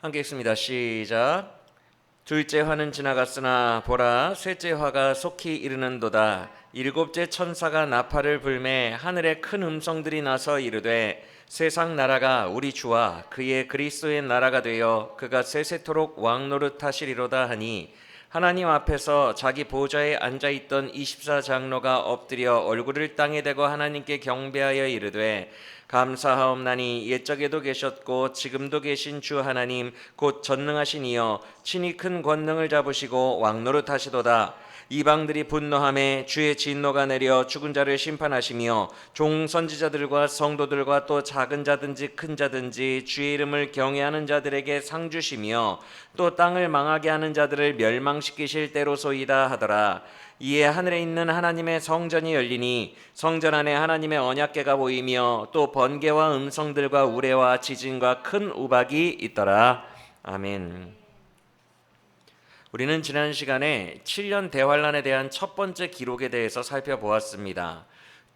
함께 읽습니다. 시작. 둘째 화는 지나갔으나 보라 셋째 화가 속히 이르는도다. 일곱째 천사가 나팔을 불매 하늘에 큰 음성들이 나서 이르되 세상 나라가 우리 주와 그의 그리스도의 나라가 되어 그가 세세토록 왕노릇하시리로다 하니 하나님 앞에서 자기 보좌에 앉아있던 24장로가 엎드려 얼굴을 땅에 대고 하나님께 경배하여 이르되 감사하옵나니 옛적에도 계셨고 지금도 계신 주 하나님 곧 전능하신 이여 친히 큰 권능을 잡으시고 왕노릇하시도다. 이방들이 분노하매 주의 진노가 내려 죽은 자를 심판하시며 종 선지자들과 성도들과 또 작은 자든지 큰 자든지 주의 이름을 경외하는 자들에게 상 주시며 또 땅을 망하게 하는 자들을 멸망시키실 때로소이다 하더라. 이에 하늘에 있는 하나님의 성전이 열리니 성전 안에 하나님의 언약궤가 보이며 또 번개와 음성들과 우레와 지진과 큰 우박이 있더라. 아멘. 우리는 지난 시간에 7년 대환란에 대한 첫 번째 기록에 대해서 살펴보았습니다.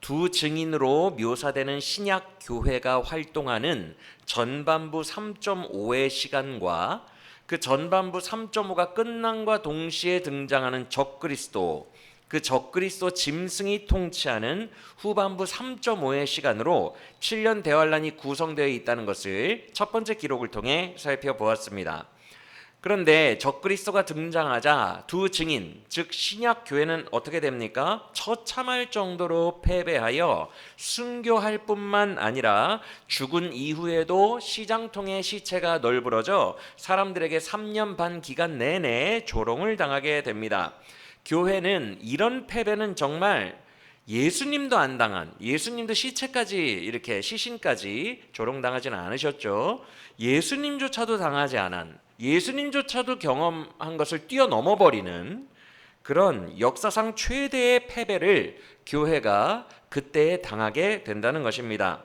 두 증인으로 묘사되는 신약 교회가 활동하는 전반부 3.5의 시간과 그 전반부 3.5가 끝남과 동시에 등장하는 적그리스도, 그 적그리스도 짐승이 통치하는 후반부 3.5의 시간으로 7년 대환란이 구성되어 있다는 것을 첫 번째 기록을 통해 살펴보았습니다. 그런데 적그리스도가 등장하자 두 증인, 즉 신약 교회는 어떻게 됩니까? 처참할 정도로 패배하여 순교할 뿐만 아니라 죽은 이후에도 시장통의 시체가 널브러져 사람들에게 3년 반 기간 내내 조롱을 당하게 됩니다. 교회는 이런 패배는 정말 예수님도 안 당한, 예수님도 시체까지 이렇게 시신까지 조롱당하지는 않으셨죠. 예수님조차도 당하지 않은, 예수님조차도 경험한 것을 뛰어넘어 버리는 그런 역사상 최대의 패배를 교회가 그때 당하게 된다는 것입니다.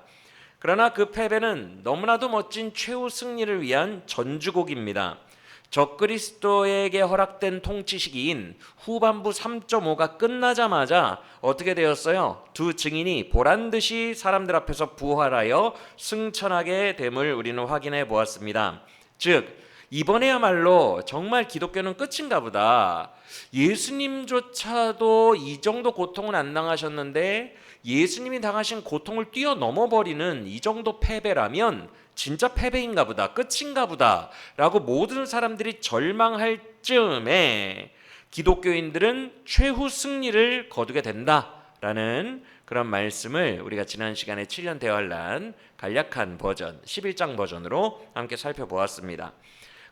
그러나 그 패배는 너무나도 멋진 최후 승리를 위한 전주곡입니다. 적그리스도에게 허락된 통치 시기인 후반부 3.5가 끝나자마자 어떻게 되었어요? 두 증인이 보란듯이 사람들 앞에서 부활하여 승천하게 됨을 우리는 확인해 보았습니다. 즉 이번에야말로 정말 기독교는 끝인가 보다. 예수님조차도 이 정도 고통은 안 당하셨는데 예수님이 당하신 고통을 뛰어넘어 버리는 이 정도 패배라면 진짜 패배인가 보다, 끝인가 보다 라고 모든 사람들이 절망할 즈음에 기독교인들은 최후 승리를 거두게 된다라는 그런 말씀을 우리가 지난 시간에 7년 대환란 간략한 버전 11장 버전으로 함께 살펴보았습니다.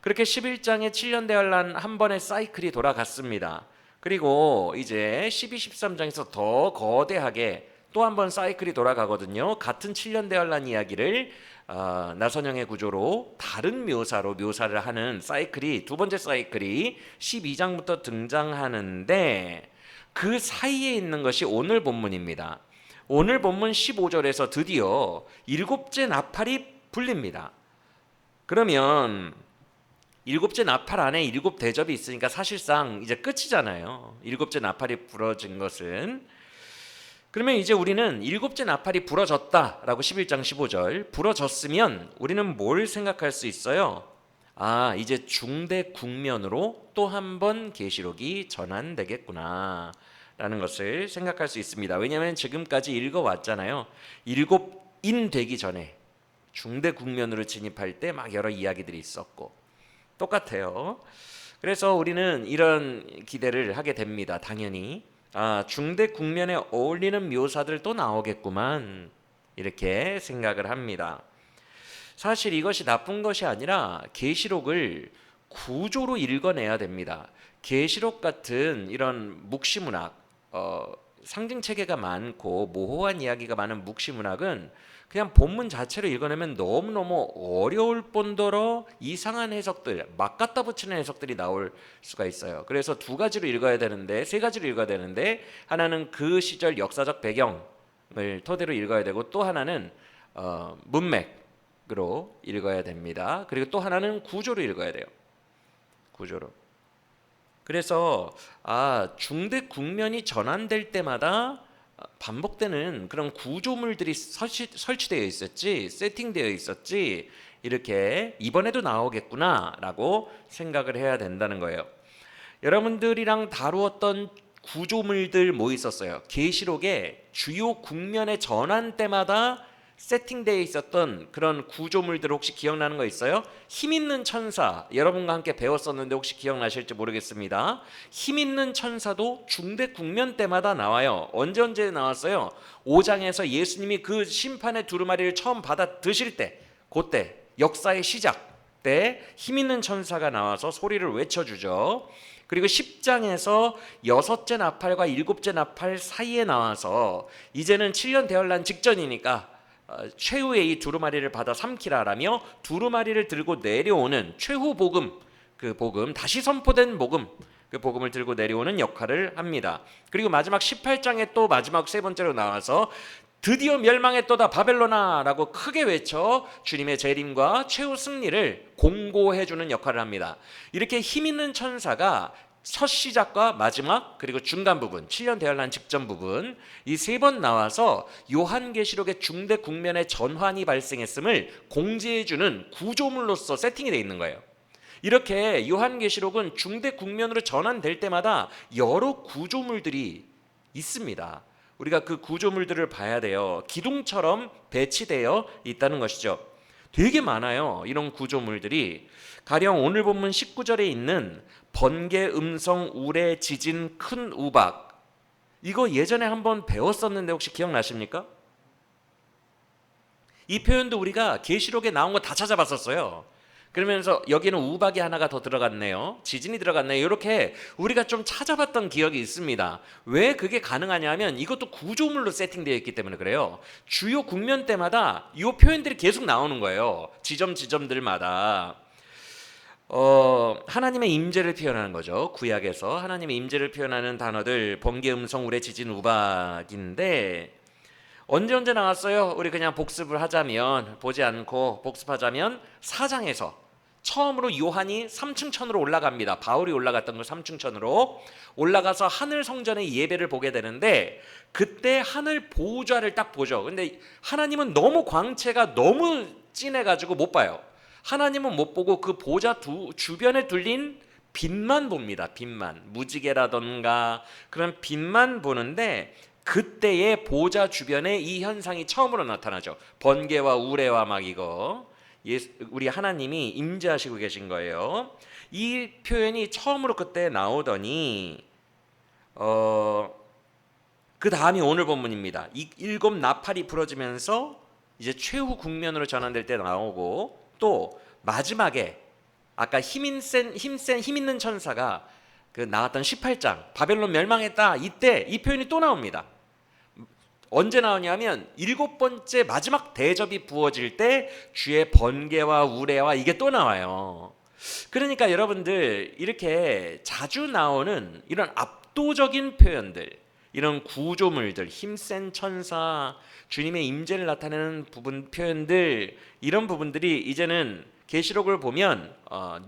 그렇게 11장의 7년 대환란 한 번의 사이클이 돌아갔습니다. 그리고 이제 12, 13장에서 더 거대하게 또 한 번 사이클이 돌아가거든요. 같은 7년 대환란 이야기를 나선형의 구조로 다른 묘사로 묘사를 하는 사이클이, 두 번째 사이클이 12장부터 등장하는데 그 사이에 있는 것이 오늘 본문입니다. 오늘 본문 15절에서 드디어 일곱째 나팔이 불립니다. 그러면 일곱째 나팔 안에 일곱 대접이 있으니까 사실상 이제 끝이잖아요. 일곱째 나팔이 부러진 것은. 그러면 이제 우리는 일곱째 나팔이 부러졌다라고 11장 15절 부러졌으면 우리는 뭘 생각할 수 있어요? 아, 이제 중대 국면으로 또 한 번 계시록이 전환되겠구나 라는 것을 생각할 수 있습니다. 왜냐하면 지금까지 읽어왔잖아요. 일곱인 되기 전에 중대 국면으로 진입할 때 막 여러 이야기들이 있었고 똑같아요. 그래서 우리는 이런 기대를 하게 됩니다. 당연히 중대 국면에 어울리는 묘사들 또 나오겠구만 이렇게 생각을 합니다. 사실 이것이 나쁜 것이 아니라 계시록을 구조로 읽어내야 됩니다. 계시록 같은 이런 묵시문학, 상징 체계가 많고 모호한 이야기가 많은 묵시문학은 그냥 본문 자체로 읽어내면 너무너무 어려울 뿐더러 이상한 해석들, 막 갖다 붙이는 해석들이 나올 수가 있어요. 그래서 두 가지로 읽어야 되는데, 세 가지로 읽어야 되는데, 하나는 그 시절 역사적 배경을 토대로 읽어야 되고, 또 하나는 문맥으로 읽어야 됩니다. 그리고 또 하나는 구조로 읽어야 돼요. 구조로. 그래서 중대 국면이 전환될 때마다 반복되는 그런 구조물들이 설치되어 있었지, 세팅되어 있었지, 이렇게 이번에도 나오겠구나라고 생각을 해야 된다는 거예요. 여러분들이랑 다루었던 구조물들 뭐 있었어요? 계시록에 주요 국면의 전환 때마다 세팅되어 있었던 그런 구조물들 혹시 기억나는 거 있어요? 힘 있는 천사, 여러분과 함께 배웠었는데 혹시 기억나실지 모르겠습니다. 힘 있는 천사도 중대 국면 때마다 나와요. 언제 나왔어요? 5장에서 예수님이 그 심판의 두루마리를 처음 받아 드실 때, 그때 역사의 시작 때 힘 있는 천사가 나와서 소리를 외쳐주죠. 그리고 10장에서 여섯째 나팔과 일곱째 나팔 사이에 나와서 이제는 7년 대환란 직전이니까 최후의 이 두루마리를 받아 삼키라라며 두루마리를 들고 내려오는 최후 복음, 그 복음, 다시 선포된 복음, 그 복음을 들고 내려오는 역할을 합니다. 그리고 마지막 18장에 또 마지막 세 번째로 나와서 드디어 멸망했도다 바벨로나라고 크게 외쳐 주님의 재림과 최후 승리를 공고해주는 역할을 합니다. 이렇게 힘 있는 천사가 첫 시작과 마지막 그리고 중간 부분 7년 대환란 직전 부분 이 세 번 나와서 요한계시록의 중대 국면의 전환이 발생했음을 공지해주는 구조물로서 세팅이 되어 있는 거예요. 이렇게 요한계시록은 중대 국면으로 전환될 때마다 여러 구조물들이 있습니다. 우리가 그 구조물들을 봐야 돼요. 기둥처럼 배치되어 있다는 것이죠. 되게 많아요. 이런 구조물들이. 가령 오늘 본문 19절에 있는 번개, 음성, 우레, 지진, 큰 우박, 이거 예전에 한번 배웠었는데 혹시 기억나십니까? 이 표현도 우리가 계시록에 나온 거 다 찾아봤었어요. 그러면서 여기는 우박이 하나가 더 들어갔네요. 지진이 들어갔네요. 이렇게 우리가 좀 찾아봤던 기억이 있습니다. 왜 그게 가능하냐면 이것도 구조물로 세팅되어 있기 때문에 그래요. 주요 국면 때마다 이 표현들이 계속 나오는 거예요. 지점들마다. 하나님의 임재를 표현하는 거죠. 구약에서 하나님의 임재를 표현하는 단어들 번개, 음성, 우레, 지진, 우박인데 언제 나왔어요? 우리 그냥 복습을 하자면, 보지 않고 복습하자면 4장에서 처음으로 요한이 3층 천으로 올라갑니다. 바울이 올라갔던 걸 3층 천으로 올라가서 하늘 성전의 예배를 보게 되는데 그때 하늘 보좌를 딱 보죠. 근데 하나님은 너무 광채가 너무 진해가지고 못 봐요. 하나님은 못 보고 그 보좌 주변에 둘린 빛만 봅니다. 빛만, 무지개라던가 그런 빛만 보는데 그때의 보좌 주변에 이 현상이 처음으로 나타나죠. 번개와 우레와 막 이거 우리 하나님이 임재하시고 계신 거예요. 이 표현이 처음으로 그때 나오더니 그 다음이 오늘 본문입니다. 이 일곱 나팔이 부러지면서 이제 최후 국면으로 전환될 때 나오고 또 마지막에 아까 힘 있는 천사가 그 나왔던 18장 바벨론 멸망했다 이때 이 표현이 또 나옵니다. 언제 나오냐면 7번째 마지막 대접이 부어질 때 주의 번개와 우레와 이게 또 나와요. 그러니까 여러분들 이렇게 자주 나오는 이런 압도적인 표현들, 이런 구조물들, 힘센 천사, 주님의 임재를 나타내는 부분 표현들, 이런 부분들이 이제는 계시록을 보면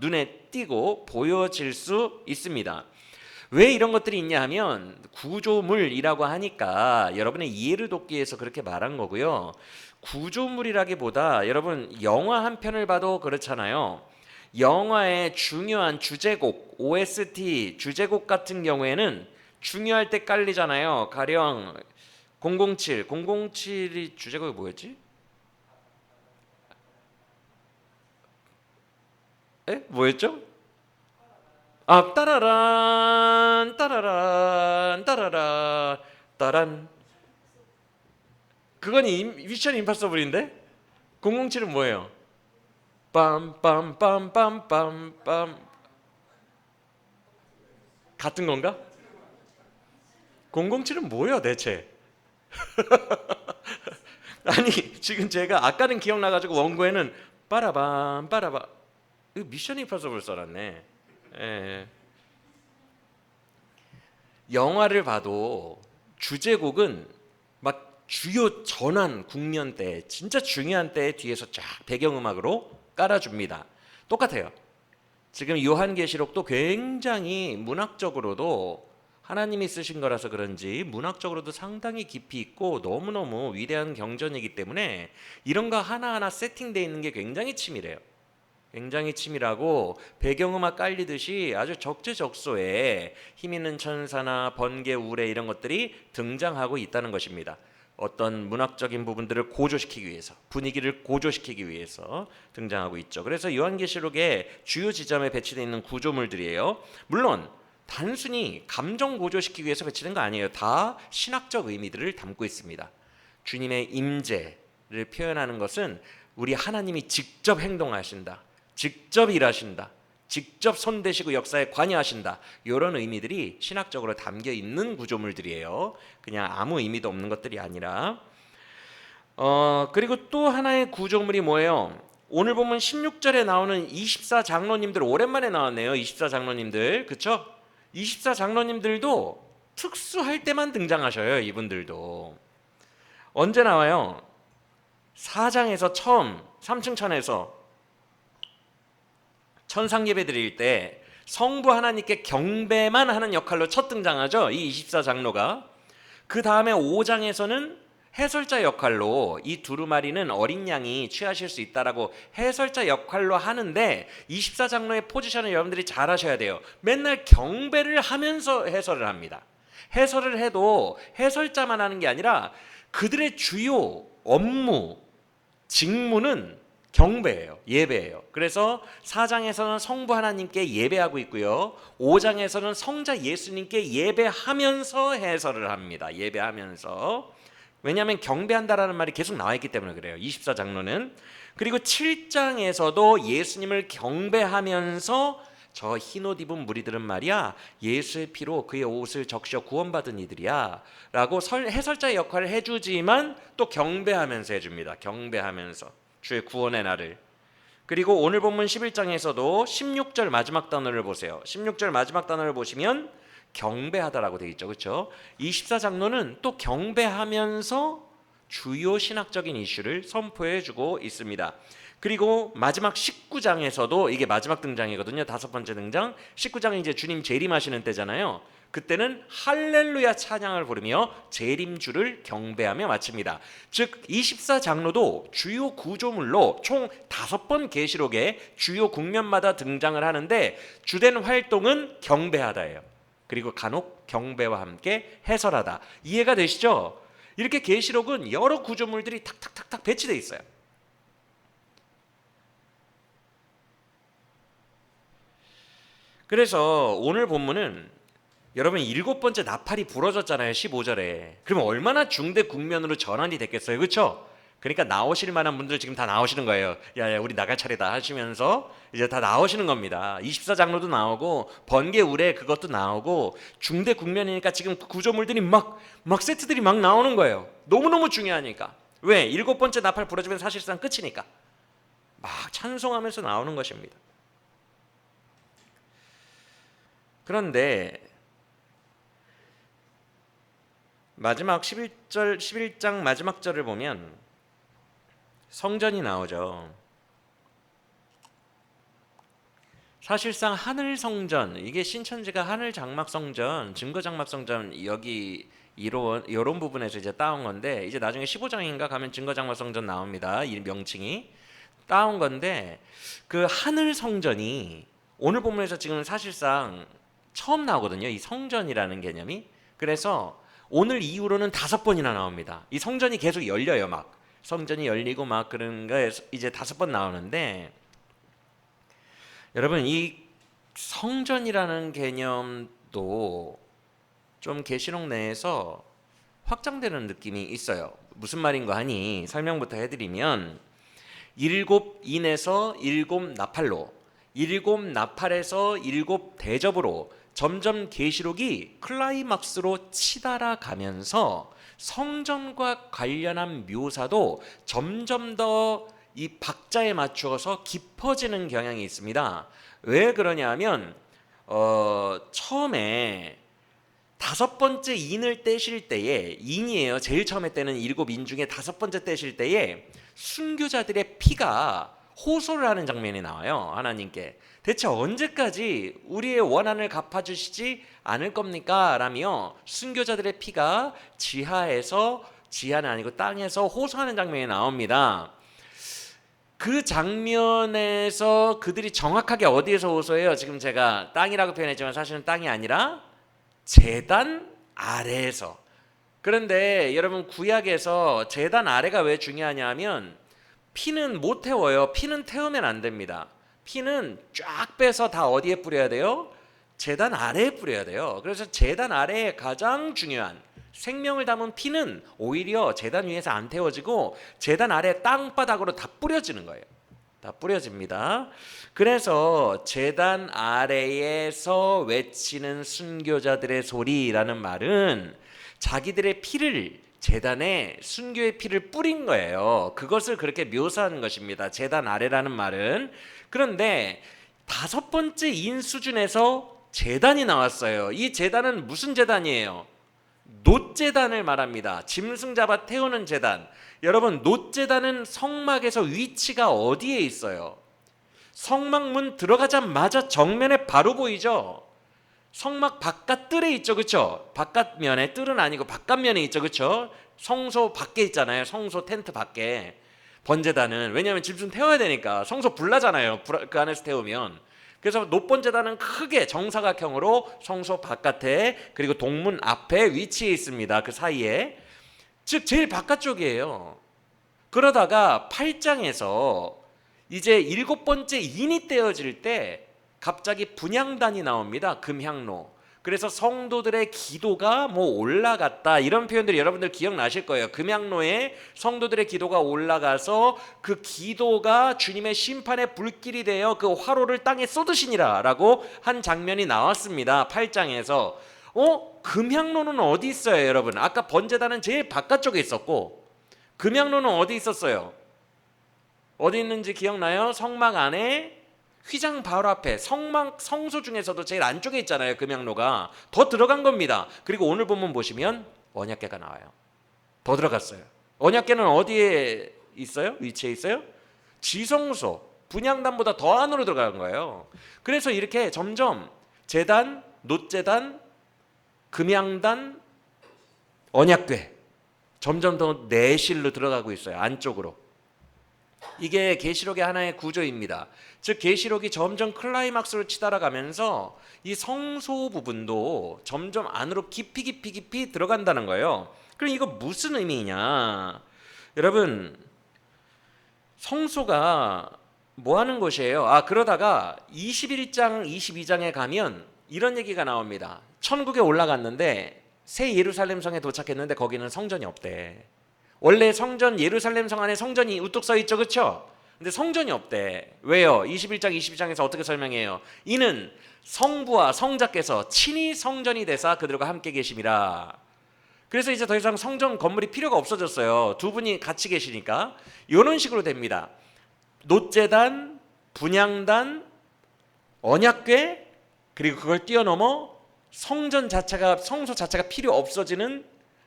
눈에 띄고 보여질 수 있습니다. 왜 이런 것들이 있냐 하면 구조물이라고 하니까 여러분의 이해를 돕기 위해서 그렇게 말한 거고요. 구조물이라기보다 여러분 영화 한 편을 봐도 그렇잖아요. 영화의 중요한 주제곡, OST 주제곡 같은 경우에는 중요할 때 깔리잖아요. 가령 007이 주제곡이 뭐였지? 뭐였죠? 따라란 따라란 따라란 따란. 그건 미션 임파서블인데 007은 뭐예요? 빰빰빰빰빰빰. 같은 건가? 007은 뭐예요 대체? 아니 지금 제가 아까는 기억나가지고 원고에는 빠라밤 빠라밤 미션 임파서블 써놨네. 영화를 봐도 주제곡은 막 주요 전환 국면 때 진짜 중요한 때 뒤에서 쫙 배경음악으로 깔아줍니다. 똑같아요. 지금 요한계시록도 굉장히 문학적으로도 하나님이 쓰신 거라서 그런지 문학적으로도 상당히 깊이 있고 너무너무 위대한 경전이기 때문에 이런 거 하나하나 세팅되어 있는 게 굉장히 치밀해요. 굉장히 치밀하고 배경음악 깔리듯이 아주 적재적소에 힘 있는 천사나 번개, 우레 이런 것들이 등장하고 있다는 것입니다. 어떤 문학적인 부분들을 고조시키기 위해서, 분위기를 고조시키기 위해서 등장하고 있죠. 그래서 요한계시록의 주요 지점에 배치되어 있는 구조물들이에요. 물론 단순히 감정 고조시키기 위해서 배치된 거 아니에요. 다 신학적 의미들을 담고 있습니다. 주님의 임재를 표현하는 것은 우리 하나님이 직접 행동하신다, 직접 일하신다, 직접 손대시고 역사에 관여하신다, 이런 의미들이 신학적으로 담겨 있는 구조물들이에요. 그냥 아무 의미도 없는 것들이 아니라. 그리고 또 하나의 구조물이 뭐예요? 오늘 보면 16절에 나오는 24장로님들 오랜만에 나왔네요. 24장로님들, 그렇죠? 24장로님들도 특수할 때만 등장하셔요. 이분들도 언제 나와요? 4장에서 처음 3층 천에서 천상 예배 드릴 때 성부 하나님께 경배만 하는 역할로 첫 등장하죠. 이 24장로가. 그 다음에 5장에서는 해설자 역할로 이 두루마리는 어린 양이 취하실 수 있다라고 해설자 역할로 하는데, 24장로의 포지션을 여러분들이 잘 하셔야 돼요. 맨날 경배를 하면서 해설을 합니다. 해설을 해도 해설자만 하는 게 아니라 그들의 주요 업무, 직무는 경배예요. 예배예요. 그래서 4장에서는 성부 하나님께 예배하고 있고요. 5장에서는 성자 예수님께 예배하면서 해설을 합니다. 예배하면서. 왜냐하면 경배한다라는 말이 계속 나와 있기 때문에 그래요. 24장로는. 그리고 7장에서도 예수님을 경배하면서 저 흰옷 입은 무리들은 말이야 예수의 피로 그의 옷을 적셔 구원받은 이들이야 라고 해설자의 역할을 해주지만 또 경배하면서 해줍니다. 경배하면서 주의 구원의 날을. 그리고 오늘 본문 11장에서도 16절 마지막 단어를 보세요. 16절 마지막 단어를 보시면 경배하다라고 되어 있죠. 그렇죠? 24장로는 또 경배하면서 주요 신학적인 이슈를 선포해 주고 있습니다. 그리고 마지막 19장에서도 이게 마지막 등장이거든요. 5번째 등장. 19장은 이제 주님 재림하시는 때잖아요. 그때는 할렐루야 찬양을 부르며 재림주를 경배하며 마칩니다. 즉 24장로도 주요 구조물로 총 5번 계시록의 주요 국면마다 등장을 하는데 주된 활동은 경배하다예요. 그리고 간혹 경배와 함께 해설하다. 이해가 되시죠? 이렇게 계시록은 여러 구조물들이 탁탁탁탁 배치되어 있어요. 그래서 오늘 본문은 여러분 7번째 나팔이 부러졌잖아요. 15절에. 그러면 얼마나 중대 국면으로 전환이 됐겠어요. 그렇죠? 그러니까 나오실 만한 분들 지금 다 나오시는 거예요. 야야 우리 나갈 차례다 하시면서 이제 다 나오시는 겁니다. 24장로도 나오고 번개 우레 그것도 나오고 중대 국면이니까 지금 구조물들이 막 세트들이 막 나오는 거예요. 너무너무 중요하니까. 왜? 7번째 나팔 부러지면 사실상 끝이니까. 막 찬송하면서 나오는 것입니다. 그런데 마지막 11장 마지막 절을 보면 성전이 나오죠. 사실상 하늘 성전, 이게 신천지가 하늘 장막 성전, 증거 장막 성전 여기 이런 부분에서 이제 따온 건데, 이제 나중에 15장인가 가면 증거 장막 성전 나옵니다. 이 명칭이 따온 건데, 그 하늘 성전이 오늘 본문에서 지금 사실상 처음 나오거든요. 이 성전이라는 개념이. 그래서 오늘 이후로는 5번이나 나옵니다. 이 성전이 계속 열려요. 막 성전이 열리고 막 그런 거 이제 5번 나오는데, 여러분 이 성전이라는 개념도 좀 계시록 내에서 확장되는 느낌이 있어요. 무슨 말인가 하니 설명부터 해드리면, 7인에서 7나팔로, 7나팔에서 7대접으로 점점 계시록이 클라이막스로 치달아 가면서 성전과 관련한 묘사도 점점 더 이 박자에 맞추어서 깊어지는 경향이 있습니다. 왜 그러냐면 처음에 5번째 인을 떼실 때에, 인이에요. 제일 처음에 떼는 7인 중에 5번째 떼실 때에 순교자들의 피가 호소를 하는 장면이 나와요. 하나님께 대체 언제까지 우리의 원한을 갚아주시지 않을 겁니까? 라며 순교자들의 피가 지하는 아니고 땅에서 호소하는 장면이 나옵니다. 그 장면에서 그들이 정확하게 어디에서 호소해요? 지금 제가 땅이라고 표현했지만 사실은 땅이 아니라 제단 아래에서. 그런데 여러분 구약에서 제단 아래가 왜 중요하냐면 피는 못 태워요. 피는 태우면 안 됩니다. 피는 쫙 빼서 다 어디에 뿌려야 돼요? 제단 아래에 뿌려야 돼요. 그래서 제단 아래에 가장 중요한 생명을 담은 피는 오히려 제단 위에서 안 태워지고 제단 아래 땅바닥으로 다 뿌려지는 거예요. 다 뿌려집니다. 그래서 제단 아래에서 외치는 순교자들의 소리라는 말은 자기들의 피를 제단에 순교의 피를 뿌린 거예요. 그것을 그렇게 묘사하는 것입니다. 제단 아래라는 말은. 그런데 5번째 인 수준에서 제단이 나왔어요. 이 제단은 무슨 제단이에요? 놋제단을 말합니다. 짐승 잡아 태우는 제단. 여러분 놋제단은 성막에서 위치가 어디에 있어요? 성막문 들어가자마자 정면에 바로 보이죠? 성막 바깥 뜰에 있죠. 그렇죠? 바깥면에, 뜰은 아니고 바깥면에 있죠. 그렇죠? 성소 밖에 있잖아요. 성소 텐트 밖에. 번제단은 왜냐하면 짐승 태워야 되니까 성소 불나잖아요. 그 안에서 태우면. 그래서 놋번제단은 크게 정사각형으로 성소 바깥에 그리고 동문 앞에 위치해 있습니다. 그 사이에. 즉 제일 바깥쪽이에요. 그러다가 8장에서 이제 7번째 인이 떼어질 때 갑자기 분향단이 나옵니다. 금향로. 그래서 성도들의 기도가 올라갔다 이런 표현들이 여러분들 기억나실 거예요. 금향로에 성도들의 기도가 올라가서 그 기도가 주님의 심판의 불길이 되어 그 화로를 땅에 쏟으시니라 라고 한 장면이 나왔습니다. 8장에서 금향로는 어디 있어요 여러분? 아까 번제단은 제일 바깥쪽에 있었고 금향로는 어디 있었어요? 어디 있는지 기억나요? 성막 안에 휘장 바로 앞에 성소 중에서도 제일 안쪽에 있잖아요. 금향로가 더 들어간 겁니다. 그리고 오늘 본문 보시면 언약궤가 나와요. 더 들어갔어요. 언약궤는 어디에 있어요? 위치해 있어요? 지성소 분향단보다 더 안으로 들어간 거예요. 그래서 이렇게 점점 제단, 놋제단, 금향단, 언약궤 점점 더 내실로 들어가고 있어요. 안쪽으로. 이게 계시록의 하나의 구조입니다. 즉 계시록이 점점 클라이막스로 치달아가면서 이 성소 부분도 점점 안으로 깊이 들어간다는 거예요. 그럼 이거 무슨 의미냐? 여러분 성소가 뭐 하는 곳이에요? 그러다가 21장 22장에 가면 이런 얘기가 나옵니다. 천국에 올라갔는데 새 예루살렘 성에 도착했는데 거기는 성전이 없대. 원래 성전 예루살렘 성 안에 성전이 우뚝 서 있죠. 그렇죠? 근데 성전이 없대. 왜요? 21장 22장에서 어떻게 설명해요? 이는 성부와 성자께서 친히 성전이 되사 그들과 함께 계심이라. 그래서 이제 더 이상 성전 건물이 필요가 없어졌어요. 두 분이 같이 계시니까. 이런 식으로 됩니다. 놋제단, 분향단, 언약궤 그리고 그걸 뛰어넘어 성소 자체가 필요 없어지는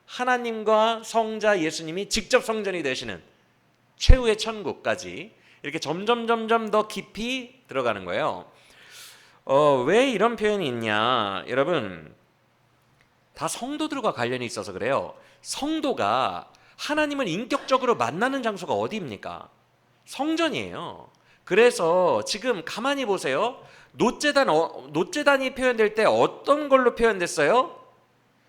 하나님과 성자 예수님이 직접 성전이 되시는 최후의 천국까지 이렇게 점점 더 깊이 들어가는 거예요. 왜 이런 표현이 있냐? 여러분 다 성도들과 관련이 있어서 그래요. 성도가 하나님을 인격적으로 만나는 장소가 어디입니까? 성전이에요. 그래서 지금 가만히 보세요. 놋제단이 표현될 때 어떤 걸로 표현됐어요?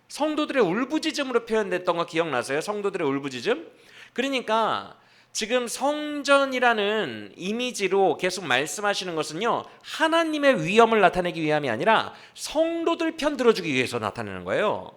성도들의 울부짖음으로 표현됐던 거 기억나세요? 성도들의 울부짖음? 그러니까 지금 성전이라는 이미지로 계속 말씀하시는 것은요, 하나님의 위엄을 나타내기 위함이 아니라 성도들 편 들어주기 위해서 나타내는 거예요.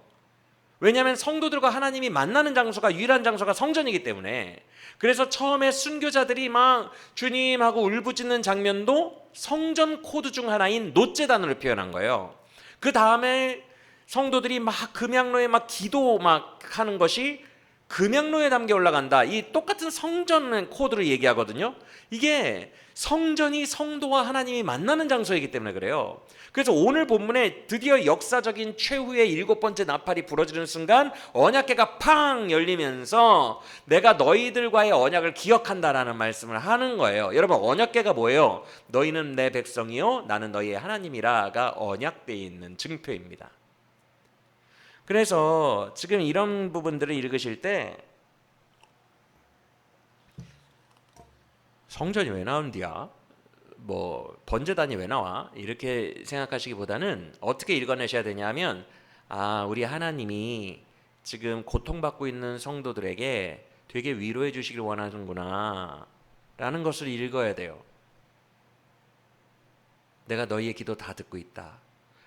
왜냐하면 성도들과 하나님이 만나는 장소가 유일한 장소가 성전이기 때문에. 그래서 처음에 순교자들이 막 주님하고 울부짖는 장면도 성전 코드 중 하나인 놋제단으로 표현한 거예요. 그 다음에 성도들이 막 금향로에 막 기도 막 하는 것이 금향로에 담겨 올라간다. 이 똑같은 성전 코드를 얘기하거든요. 이게 성전이 성도와 하나님이 만나는 장소이기 때문에 그래요. 그래서 오늘 본문에 드디어 역사적인 최후의 7번째 나팔이 부러지는 순간 언약궤가 팡 열리면서 내가 너희들과의 언약을 기억한다라는 말씀을 하는 거예요. 여러분, 언약궤가 뭐예요? 너희는 내 백성이요 나는 너희의 하나님이라가 언약궤에 있는 증표입니다. 그래서 지금 이런 부분들을 읽으실 때 성전이 왜 나온디야? 뭐 번제단이 왜 나와? 이렇게 생각하시기보다는 어떻게 읽어내셔야 되냐면, 우리 하나님이 지금 고통받고 있는 성도들에게 되게 위로해 주시길 원하는구나 라는 것을 읽어야 돼요. 내가 너희의 기도 다 듣고 있다.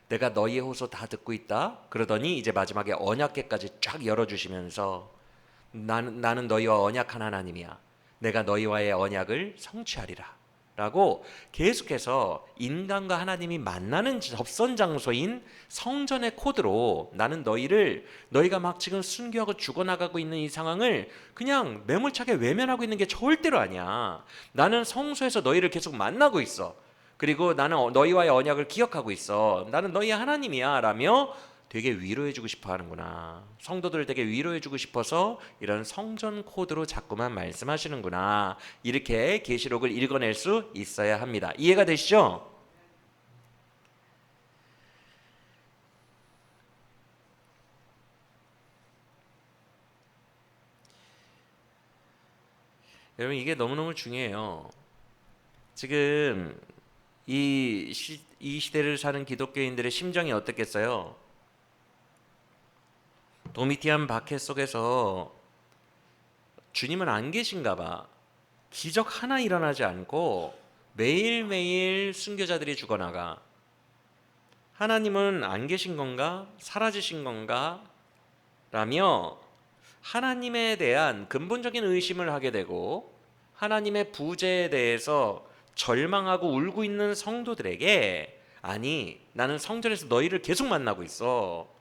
내가 너희의 호소 다 듣고 있다. 그러더니 이제 마지막에 언약궤까지 쫙 열어주시면서 나는 너희와 언약한 하나님이야. 내가 너희와의 언약을 성취하리라 라고 계속해서 인간과 하나님이 만나는 접선 장소인 성전의 코드로 나는 너희가 막 지금 순교하고 죽어나가고 있는 이 상황을 그냥 매몰차게 외면하고 있는 게 절대로 아니야. 나는 성소에서 너희를 계속 만나고 있어. 그리고 나는 너희와의 언약을 기억하고 있어. 나는 너희의 하나님이야 라며 되게 위로해주고 싶어 하는구나. 성도들을 되게 위로해주고 싶어서 이런 성전 코드로 자꾸만 말씀하시는구나. 이렇게 계시록을 읽어낼 수 있어야 합니다. 이해가 되시죠? 여러분, 이게 너무너무 중요해요. 지금 이 시대를 사는 기독교인들의 심정이 어떻겠어요? 도미티안 박해 속에서 주님은 안 계신가 봐. 기적 하나 일어나지 않고 매일매일 순교자들이 죽어나가. 하나님은 안 계신 건가? 사라지신 건가? 라며 하나님에 대한 근본적인 의심을 하게 되고 하나님의 부재에 대해서 절망하고 울고 있는 성도들에게, 아니 나는 성전에서 너희를 계속 만나고 있어.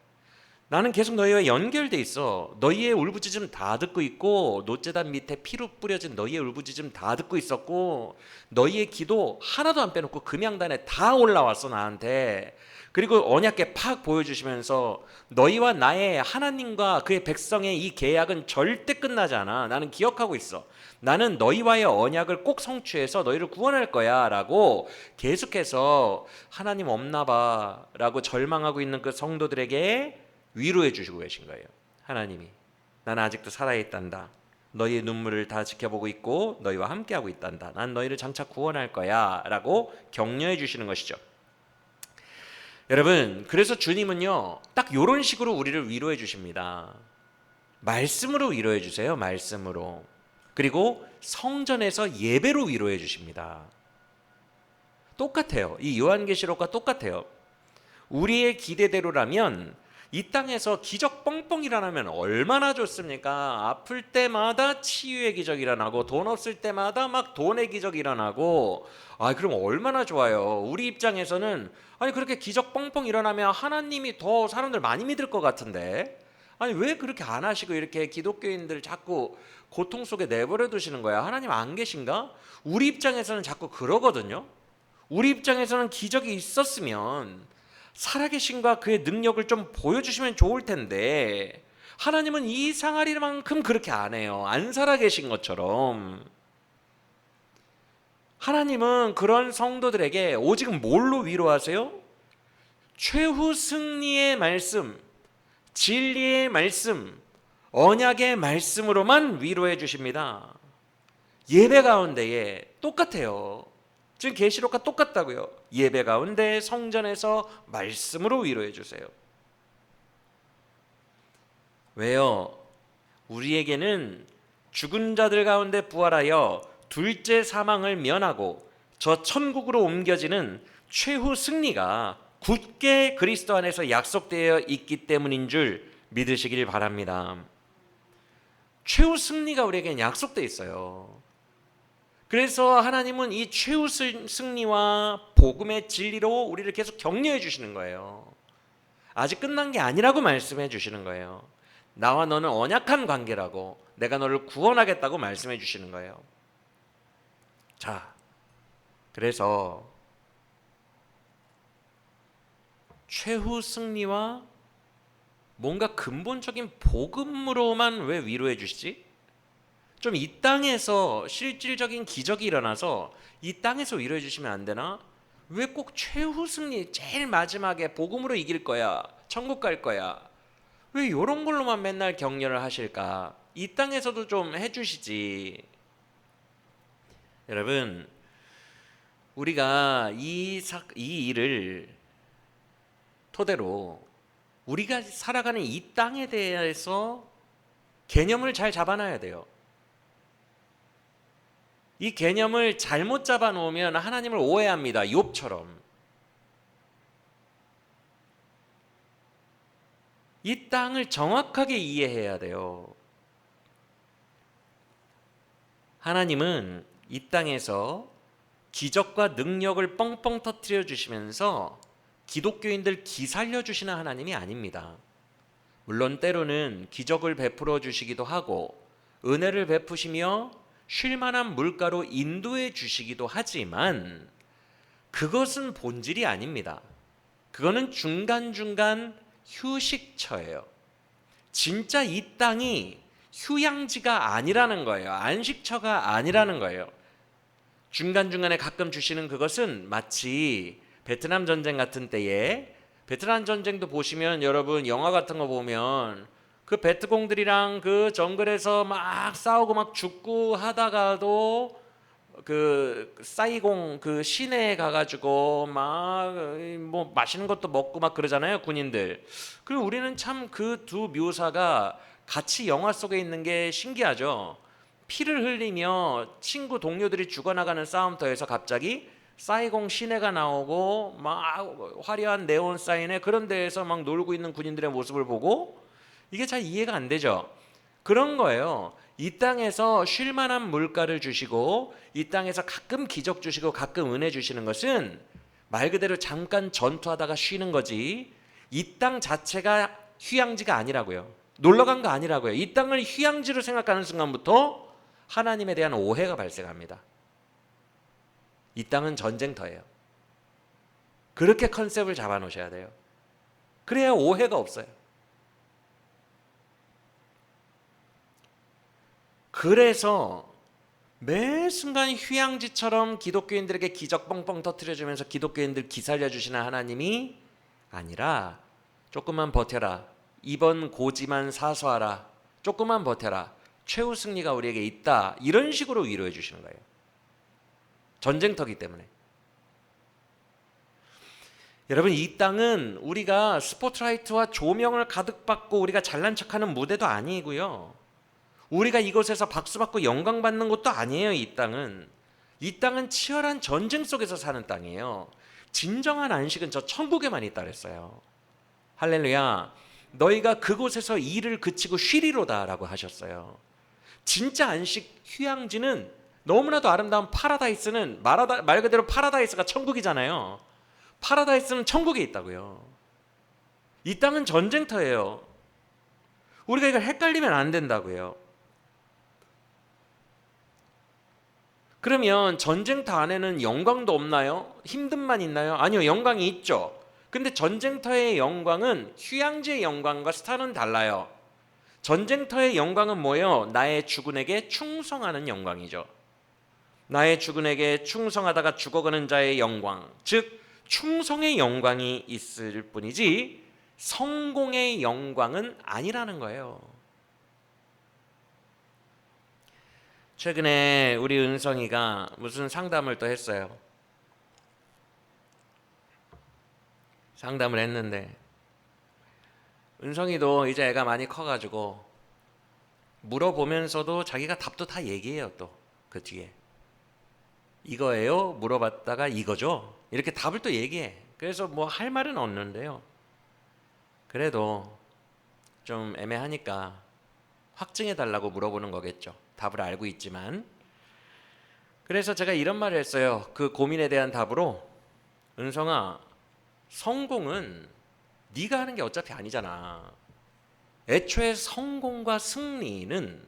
나는 계속 너희와 연결돼 있어. 너희의 울부짖음 다 듣고 있고 노제단 밑에 피로 뿌려진 너희의 울부짖음 다 듣고 있었고 너희의 기도 하나도 안 빼놓고 금양단에 다 올라왔어 나한테. 그리고 언약궤 팍 보여주시면서 너희와 나의 하나님과 그의 백성의 이 계약은 절대 끝나지 않아. 나는 기억하고 있어. 나는 너희와의 언약을 꼭 성취해서 너희를 구원할 거야 라고 계속해서 하나님 없나 봐 라고 절망하고 있는 그 성도들에게 위로해 주시고 계신 거예요. 하나님이 나는 아직도 살아있단다. 너희의 눈물을 다 지켜보고 있고 너희와 함께하고 있단다. 난 너희를 장차 구원할 거야 라고 격려해 주시는 것이죠. 여러분, 그래서 주님은요 딱 이런 식으로 우리를 위로해 주십니다. 말씀으로 위로해 주세요. 말씀으로. 그리고 성전에서 예배로 위로해 주십니다. 똑같아요. 이 요한계시록과 똑같아요. 우리의 기대대로라면 이 땅에서 기적 뻥뻥 일어나면 얼마나 좋습니까? 아플 때마다 치유의 기적이 일어나고 돈 없을 때마다 막 돈의 기적이 일어나고, 그럼 얼마나 좋아요. 우리 입장에서는 그렇게 기적 뻥뻥 일어나면 하나님이 더 사람들 많이 믿을 것 같은데 왜 그렇게 안 하시고 이렇게 기독교인들 자꾸 고통 속에 내버려 두시는 거야? 하나님 안 계신가? 우리 입장에서는 자꾸 그러거든요. 우리 입장에서는 기적이 있었으면 살아계신과 그의 능력을 좀 보여주시면 좋을 텐데 하나님은 이상하리만큼 그렇게 안 해요. 안 살아계신 것처럼. 하나님은 그런 성도들에게 오직 뭘로 위로하세요? 최후 승리의 말씀, 진리의 말씀, 언약의 말씀으로만 위로해 주십니다. 예배 가운데에 똑같아요. 지금 계시록과 똑같다고요. 예배 가운데 성전에서 말씀으로 위로해 주세요. 왜요? 우리에게는 죽은 자들 가운데 부활하여 둘째 사망을 면하고 저 천국으로 옮겨지는 최후 승리가 굳게 그리스도 안에서 약속되어 있기 때문인 줄 믿으시길 바랍니다. 최후 승리가 우리에게는 약속되어 있어요. 그래서 하나님은 이 최후 승리와 복음의 진리로 우리를 계속 격려해 주시는 거예요. 아직 끝난 게 아니라고 말씀해 주시는 거예요. 나와 너는 언약한 관계라고, 내가 너를 구원하겠다고 말씀해 주시는 거예요. 자, 그래서 최후 승리와 뭔가 근본적인 복음으로만 왜 위로해 주시지? 좀 이 땅에서 실질적인 기적이 일어나서 이 땅에서 위로해 주시면 안 되나? 왜 꼭 최후 승리, 제일 마지막에 복음으로 이길 거야, 천국 갈 거야, 왜 이런 걸로만 맨날 격려를 하실까? 이 땅에서도 좀 해주시지. 여러분, 우리가 이 일을 토대로 우리가 살아가는 이 땅에 대해서 개념을 잘 잡아놔야 돼요. 이 개념을 잘못 잡아놓으면 하나님을 오해합니다. 욥처럼. 이 땅을 정확하게 이해해야 돼요. 하나님은 이 땅에서 기적과 능력을 뻥뻥 터뜨려 주시면서 기독교인들 기살려 주시는 하나님이 아닙니다. 물론 때로는 기적을 베풀어 주시기도 하고 은혜를 베푸시며 쉴만한 물가로 인도해 주시기도 하지만 그것은 본질이 아닙니다. 그거는 중간중간 휴식처예요. 진짜 이 땅이 휴양지가 아니라는 거예요. 안식처가 아니라는 거예요. 중간중간에 가끔 주시는 그것은 마치 베트남 전쟁 같은 때에, 베트남 전쟁도 보시면 여러분 영화 같은 거 보면 그 베트공들이랑 그 정글에서 막 싸우고 막 죽고 하다가도 그 사이공 그 시내에 가가지고 막 뭐 맛있는 것도 먹고 막 그러잖아요, 군인들. 그리고 우리는 참 그 두 묘사가 같이 영화 속에 있는 게 신기하죠. 피를 흘리며 친구 동료들이 죽어나가는 싸움터에서 갑자기 사이공 시내가 나오고 막 화려한 네온 사인에 그런 데에서 막 놀고 있는 군인들의 모습을 보고 이게 잘 이해가 안 되죠. 그런 거예요. 이 땅에서 쉴만한 물가를 주시고 이 땅에서 가끔 기적 주시고 가끔 은혜 주시는 것은 말 그대로 잠깐 전투하다가 쉬는 거지 이 땅 자체가 휴양지가 아니라고요. 놀러간 거 아니라고요. 이 땅을 휴양지로 생각하는 순간부터 하나님에 대한 오해가 발생합니다. 이 땅은 전쟁터예요. 그렇게 컨셉을 잡아놓으셔야 돼요. 그래야 오해가 없어요. 그래서 매 순간 휴양지처럼 기독교인들에게 기적 뻥뻥 터뜨려주면서 기독교인들 기살려주시는 하나님이 아니라 조금만 버텨라. 이번 고지만 사수하라. 조금만 버텨라. 최후 승리가 우리에게 있다. 이런 식으로 위로해 주시는 거예요. 전쟁터기 때문에. 여러분, 이 땅은 우리가 스포트라이트와 조명을 가득 받고 우리가 잘난 척하는 무대도 아니고요. 우리가 이곳에서 박수 받고 영광 받는 것도 아니에요. 이 땅은 치열한 전쟁 속에서 사는 땅이에요. 진정한 안식은 저 천국에만 있다 그랬어요. 할렐루야. 너희가 그곳에서 일을 그치고 쉬리로다 라고 하셨어요. 진짜 안식 휴양지는 너무나도 아름다운 파라다이스는 말 그대로 파라다이스가 천국이잖아요. 파라다이스는 천국에 있다고요. 이 땅은 전쟁터예요. 우리가 이걸 헷갈리면 안 된다고요. 그러면 전쟁터 안에는 영광도 없나요? 힘듦만 있나요? 아니요, 영광이 있죠. 근데 전쟁터의 영광은 휴양지의 영광과 스타는 달라요. 전쟁터의 영광은 뭐예요? 나의 주군에게 충성하는 영광이죠. 나의 주군에게 충성하다가 죽어가는 자의 영광, 즉 충성의 영광이 있을 뿐이지 성공의 영광은 아니라는 거예요. 최근에 우리 은성이가 무슨 상담을 또 했어요. 상담을 했는데 은성이도 이제 애가 많이 커가지고 물어보면서도 자기가 답도 다 얘기해요. 또 그 뒤에 이거예요? 물어봤다가 이거죠? 이렇게 답을 또 얘기해. 그래서 뭐 할 말은 없는데요. 그래도 좀 애매하니까 확증해 달라고 물어보는 거겠죠. 답을 알고 있지만. 그래서 제가 이런 말을 했어요. 그 고민에 대한 답으로, 은성아, 성공은 네가 하는 게 어차피 아니잖아. 애초에 성공과 승리는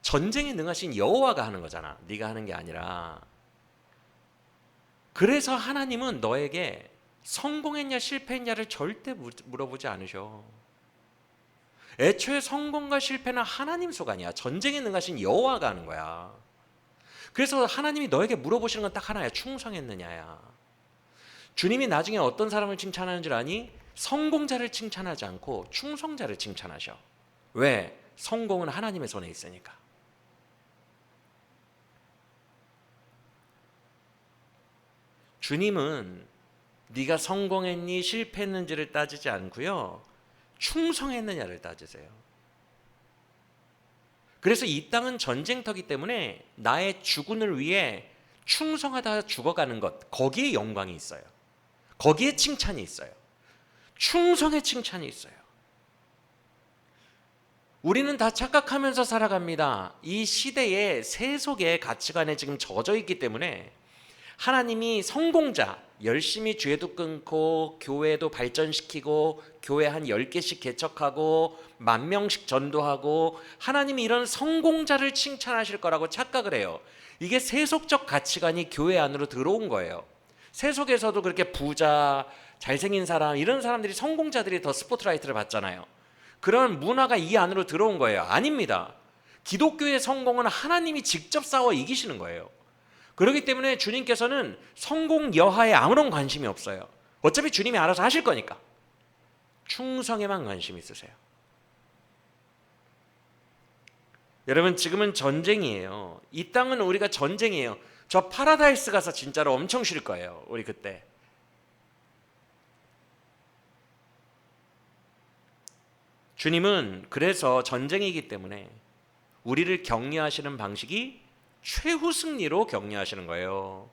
전쟁에 능하신 여호와가 하는 거잖아. 네가 하는 게 아니라. 그래서 하나님은 너에게 성공했냐 실패했냐를 절대 물어보지 않으셔. 애초에 성공과 실패는 하나님 소관이야. 전쟁에 능하신 여호와가 하는 거야. 그래서 하나님이 너에게 물어보시는 건 딱 하나야. 충성했느냐야. 주님이 나중에 어떤 사람을 칭찬하는 줄 아니? 성공자를 칭찬하지 않고 충성자를 칭찬하셔. 왜? 성공은 하나님의 손에 있으니까. 주님은 네가 성공했니 실패했는지를 따지지 않고요, 충성했느냐를 따지세요. 그래서 이 땅은 전쟁터기 때문에 나의 주군을 위해 충성하다 죽어가는 것, 거기에 영광이 있어요. 거기에 칭찬이 있어요. 충성의 칭찬이 있어요. 우리는 다 착각하면서 살아갑니다. 이 시대의 세속의 가치관에 지금 젖어 있기 때문에 하나님이 성공자, 열심히 죄도 끊고 교회도 발전시키고 교회 한 10개씩 개척하고 10,000명씩 전도하고 하나님이 이런 성공자를 칭찬하실 거라고 착각을 해요. 이게 세속적 가치관이 교회 안으로 들어온 거예요. 세속에서도 그렇게 부자, 잘생긴 사람, 이런 사람들이, 성공자들이 더 스포트라이트를 받잖아요. 그런 문화가 이 안으로 들어온 거예요. 아닙니다. 기독교의 성공은 하나님이 직접 싸워 이기시는 거예요. 그렇기 때문에 주님께서는 성공 여하에 아무런 관심이 없어요. 어차피 주님이 알아서 하실 거니까. 충성에만 관심 있으세요. 여러분, 지금은 전쟁이에요. 이 땅은 우리가 전쟁이에요. 저 파라다이스 가서 진짜로 엄청 쉴 거예요. 우리 그때. 주님은 그래서 전쟁이기 때문에 우리를 격려하시는 방식이 최후 승리로 격려하시는 거예요.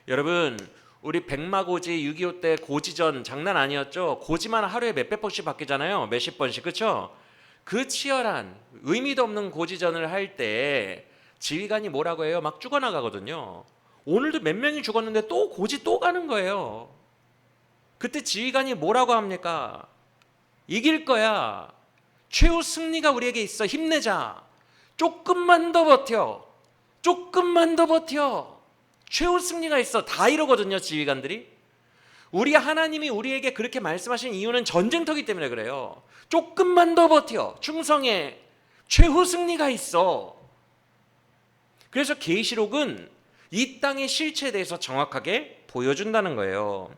여러분, 우리 백마고지 6.25 때 고지전 장난 아니었죠? 고지만 하루에 몇백 번씩 바뀌잖아요. 몇십 번씩, 그렇죠? 그 치열한 의미도 없는 고지전을 할 때 지휘관이 뭐라고 해요? 막 죽어나가거든요. 오늘도 몇 명이 죽었는데 또 고지 또 가는 거예요. 그때 지휘관이 뭐라고 합니까? 이길 거야. 최후 승리가 우리에게 있어. 힘내자. 조금만 더 버텨. 조금만 더 버텨. 최후 승리가 있어. 다 이러거든요, 지휘관들이. 우리 하나님이 우리에게 그렇게 말씀하신 이유는 전쟁터기 때문에 그래요. 조금만 더 버텨. 충성해. 최후 승리가 있어. 그래서 계시록은 이 땅의 실체에 대해서 정확하게 보여준다는 거예요.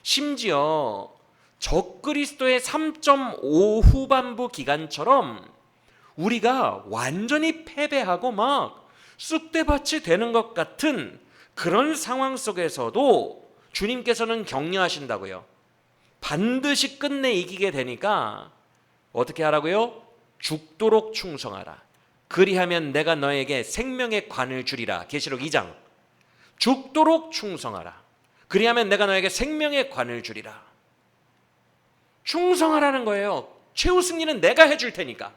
심지어 적그리스도의 3.5 후반부 기간처럼 우리가 완전히 패배하고 막 쑥대밭이 되는 것 같은 그런 상황 속에서도 주님께서는 격려하신다고요. 반드시 끝내 이기게 되니까 어떻게 하라고요? 죽도록 충성하라. 그리하면 내가 너에게 생명의 관을 주리라. 계시록 2장. 죽도록 충성하라. 그리하면 내가 너에게 생명의 관을 주리라. 충성하라는 거예요. 최후 승리는 내가 해줄 테니까.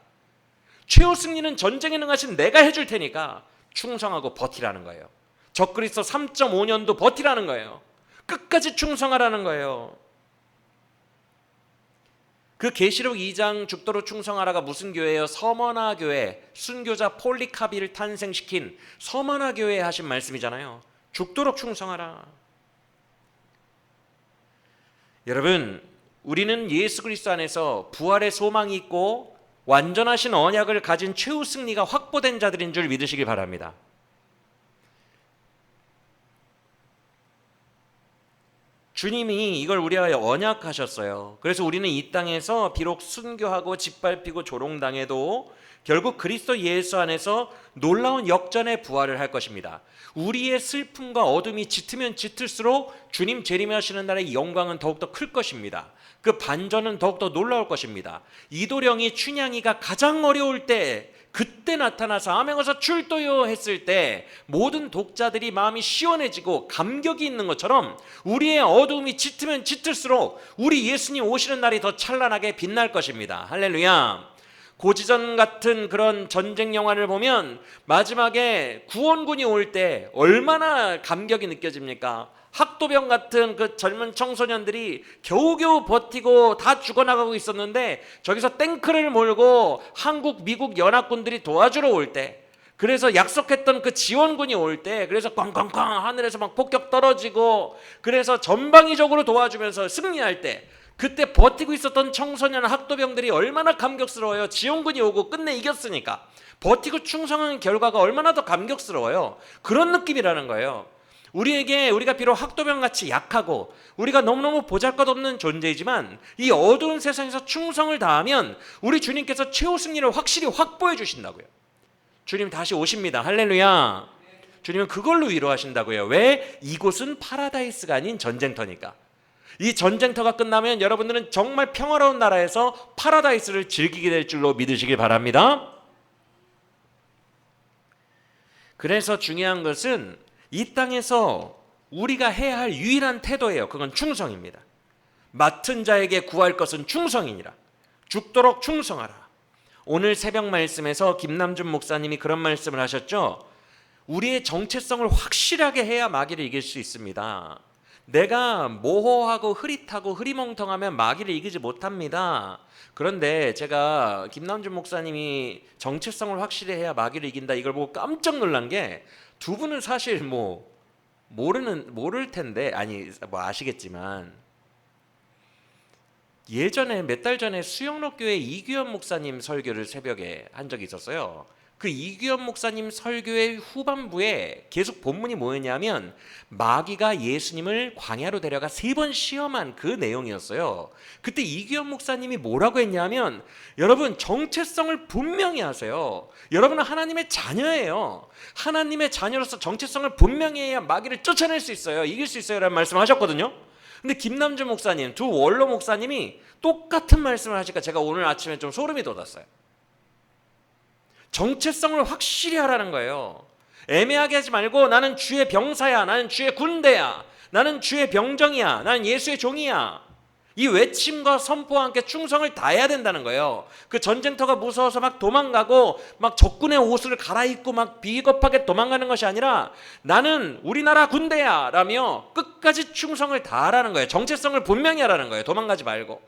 최후 승리는 전쟁에 능하신 내가 해줄 테니까 충성하고 버티라는 거예요. 적그리스도 3.5년도 버티라는 거예요. 끝까지 충성하라는 거예요. 그 계시록 2장 죽도록 충성하라가 무슨 교회예요? 서머나 교회, 순교자 폴리카비를 탄생시킨 서머나 교회에 하신 말씀이잖아요. 죽도록 충성하라. 여러분, 우리는 예수 그리스도 안에서 부활의 소망이 있고 완전하신 언약을 가진 최후 승리가 확보된 자들인 줄 믿으시길 바랍니다. 주님이 이걸 우리와 언약하셨어요. 그래서 우리는 이 땅에서 비록 순교하고 짓밟히고 조롱당해도 결국 그리스도 예수 안에서 놀라운 역전의 부활을 할 것입니다. 우리의 슬픔과 어둠이 짙으면 짙을수록 주님 재림하시는 날의 영광은 더욱더 클 것입니다. 그 반전은 더욱더 놀라울 것입니다. 이도령이 춘향이가 가장 어려울 때 그때 나타나서 아멘거서 출도요 했을 때 모든 독자들이 마음이 시원해지고 감격이 있는 것처럼 우리의 어두움이 짙으면 짙을수록 우리 예수님 오시는 날이 더 찬란하게 빛날 것입니다. 할렐루야. 고지전 같은 그런 전쟁 영화를 보면 마지막에 구원군이 올 때 얼마나 감격이 느껴집니까? 학도병 같은 그 젊은 청소년들이 겨우겨우 버티고 다 죽어나가고 있었는데 저기서 탱크를 몰고 한국, 미국 연합군들이 도와주러 올 때 그래서 약속했던 그 지원군이 올 때 그래서 꽝꽝꽝 하늘에서 막 폭격 떨어지고 그래서 전방위적으로 도와주면서 승리할 때 그때 버티고 있었던 청소년 학도병들이 얼마나 감격스러워요. 지원군이 오고 끝내 이겼으니까 버티고 충성한 결과가 얼마나 더 감격스러워요. 그런 느낌이라는 거예요. 우리가 비록 학도병같이 약하고 우리가 너무너무 보잘것없는 존재이지만 이 어두운 세상에서 충성을 다하면 우리 주님께서 최후 승리를 확실히 확보해 주신다고요. 주님 다시 오십니다. 할렐루야. 주님은 그걸로 위로하신다고요. 왜? 이곳은 파라다이스가 아닌 전쟁터니까. 이 전쟁터가 끝나면 여러분들은 정말 평화로운 나라에서 파라다이스를 즐기게 될 줄로 믿으시길 바랍니다. 그래서 중요한 것은 이 땅에서 우리가 해야 할 유일한 태도예요. 그건 충성입니다. 맡은 자에게 구할 것은 충성이니라. 죽도록 충성하라. 오늘 새벽 말씀에서 김남준 목사님이 그런 말씀을 하셨죠. 우리의 정체성을 확실하게 해야 마귀를 이길 수 있습니다. 내가 모호하고 흐릿하고 흐리멍텅하면 마귀를 이기지 못합니다. 그런데 제가 김남준 목사님이 정체성을 확실히 해야 마귀를 이긴다 이걸 보고 깜짝 놀란 게 두 분은 사실 모를 텐데 아시겠지만 예전에 몇 달 전에 수영록교회 이규현 목사님 설교를 새벽에 한 적이 있었어요. 그 이규현 목사님 설교의 후반부에 계속 본문이 뭐였냐면 마귀가 예수님을 광야로 데려가 3번 시험한 그 내용이었어요. 그때 이규현 목사님이 뭐라고 했냐면 여러분 정체성을 분명히 하세요. 여러분은 하나님의 자녀예요. 하나님의 자녀로서 정체성을 분명히 해야 마귀를 쫓아낼 수 있어요. 이길 수 있어요 라는 말씀을 하셨거든요. 근데 김남준 목사님, 두 원로 목사님이 똑같은 말씀을 하시니까 제가 오늘 아침에 좀 소름이 돋았어요. 정체성을 확실히 하라는 거예요. 애매하게 하지 말고 나는 주의 병사야, 나는 주의 군대야, 나는 주의 병정이야, 나는 예수의 종이야. 이 외침과 선포와 함께 충성을 다해야 된다는 거예요. 그 전쟁터가 무서워서 막 도망가고 막 적군의 옷을 갈아입고 막 비겁하게 도망가는 것이 아니라 나는 우리나라 군대야 라며 끝까지 충성을 다하라는 거예요. 정체성을 분명히 하라는 거예요. 도망가지 말고.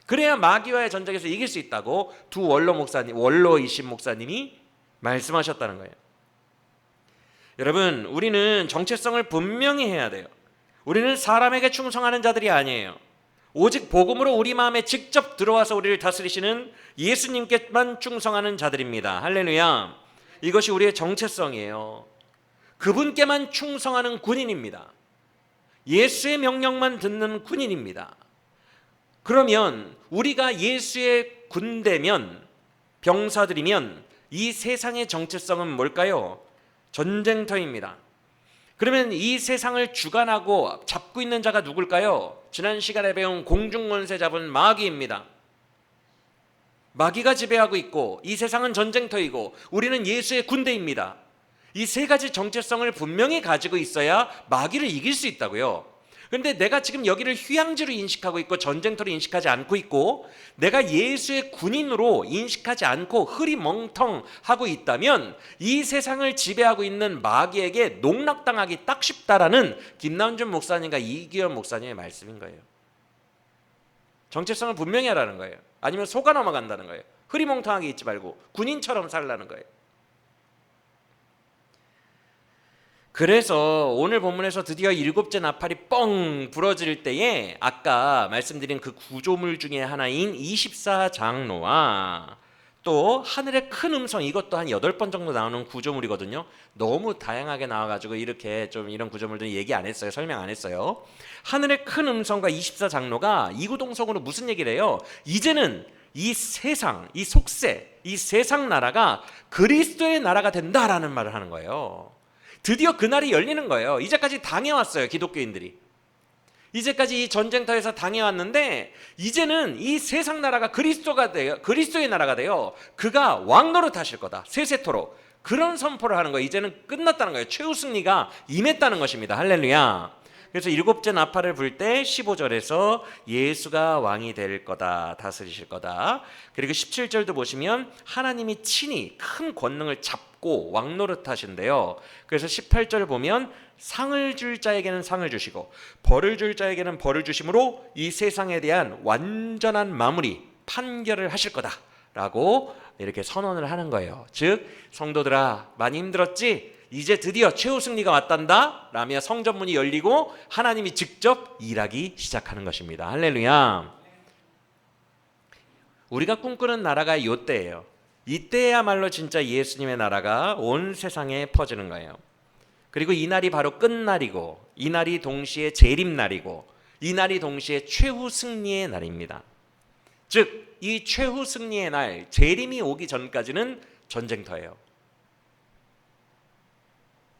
그래야 마귀와의 전쟁에서 이길 수 있다고 두 원로이신 목사님이 말씀하셨다는 거예요. 여러분, 우리는 정체성을 분명히 해야 돼요. 우리는 사람에게 충성하는 자들이 아니에요. 오직 복음으로 우리 마음에 직접 들어와서 우리를 다스리시는 예수님께만 충성하는 자들입니다. 할렐루야. 이것이 우리의 정체성이에요. 그분께만 충성하는 군인입니다. 예수의 명령만 듣는 군인입니다. 그러면 우리가 예수의 군대면, 병사들이면 이 세상의 정체성은 뭘까요? 전쟁터입니다. 그러면 이 세상을 주관하고 잡고 있는 자가 누굴까요? 지난 시간에 배운 공중권세 잡은 마귀입니다. 마귀가 지배하고 있고 이 세상은 전쟁터이고 우리는 예수의 군대입니다. 이 세 가지 정체성을 분명히 가지고 있어야 마귀를 이길 수 있다고요. 그런데 내가 지금 여기를 휴양지로 인식하고 있고 전쟁터로 인식하지 않고 있고 내가 예수의 군인으로 인식하지 않고 흐리멍텅하고 있다면 이 세상을 지배하고 있는 마귀에게 농락당하기 딱 쉽다라는 김남준 목사님과 이규현 목사님의 말씀인 거예요. 정체성을 분명히 하라는 거예요. 아니면 속아 넘어간다는 거예요. 흐리멍텅하게 있지 말고 군인처럼 살라는 거예요. 그래서 오늘 본문에서 드디어 7째 나팔이 뻥 부러질 때에 아까 말씀드린 그 구조물 중에 하나인 24장로와 또 하늘의 큰 음성, 이것도 한 8번 정도 나오는 구조물이거든요. 너무 다양하게 나와가지고 이렇게 좀 이런 구조물들은 얘기 안 했어요. 설명 안 했어요. 하늘의 큰 음성과 24장로가 이구동성으로 무슨 얘기를 해요? 이제는 이 세상, 이 속세, 이 세상 나라가 그리스도의 나라가 된다라는 말을 하는 거예요. 드디어 그날이 열리는 거예요. 이제까지 당해왔어요. 기독교인들이. 이제까지 이 전쟁터에서 당해왔는데 이제는 이 세상 나라가 그리스도가 돼요. 그리스도의 나라가 돼요. 그가 왕노릇 하실 거다. 세세토록. 그런 선포를 하는 거예요. 이제는 끝났다는 거예요. 최후 승리가 임했다는 것입니다. 할렐루야. 그래서 7째 나팔을 불 때 15절에서 예수가 왕이 될 거다, 다스리실 거다. 그리고 17절도 보시면 하나님이 친히 큰 권능을 잡고 왕노릇 하신대요. 그래서 18절 보면 상을 줄 자에게는 상을 주시고 벌을 줄 자에게는 벌을 주심으로 이 세상에 대한 완전한 마무리, 판결을 하실 거다 라고 이렇게 선언을 하는 거예요. 즉 성도들아 많이 힘들었지? 이제 드디어 최후 승리가 왔단다 라며 성전문이 열리고 하나님이 직접 일하기 시작하는 것입니다. 할렐루야. 우리가 꿈꾸는 나라가 이때예요. 이때야말로 진짜 예수님의 나라가 온 세상에 퍼지는 거예요. 그리고 이 날이 바로 끝날이고, 이 날이 동시에 재림날이고, 이 날이 동시에 최후 승리의 날입니다. 즉 이 최후 승리의 날, 재림이 오기 전까지는 전쟁터예요.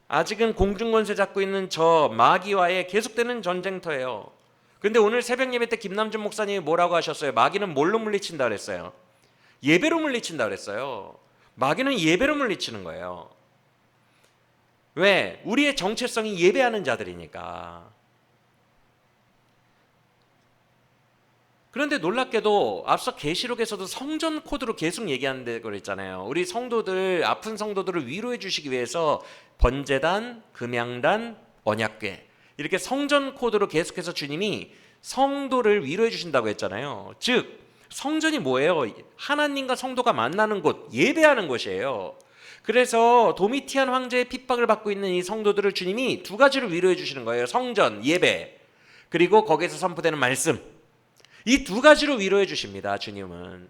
아직은 공중권세 잡고 있는 저 마귀와의 계속되는 전쟁터예요. 근데 오늘 새벽 예배 때 김남준 목사님이 뭐라고 하셨어요? 마귀는 뭘로 물리친다 그랬어요? 예배로 물리친다 그랬어요. 마귀는 예배로 물리치는 거예요. 왜? 우리의 정체성이 예배하는 자들이니까. 그런데 놀랍게도 앞서 계시록에서도 성전 코드로 계속 얘기하는데 그랬잖아요. 우리 성도들, 아픈 성도들을 위로해 주시기 위해서 번제단, 금양단, 언약궤 이렇게 성전 코드로 계속해서 주님이 성도를 위로해 주신다고 했잖아요. 즉 성전이 뭐예요? 하나님과 성도가 만나는 곳, 예배하는 곳이에요. 그래서 도미티안 황제의 핍박을 받고 있는 이 성도들을 주님이 두 가지로 위로해 주시는 거예요. 성전, 예배, 그리고 거기에서 선포되는 말씀. 이 두 가지로 위로해 주십니다. 주님은.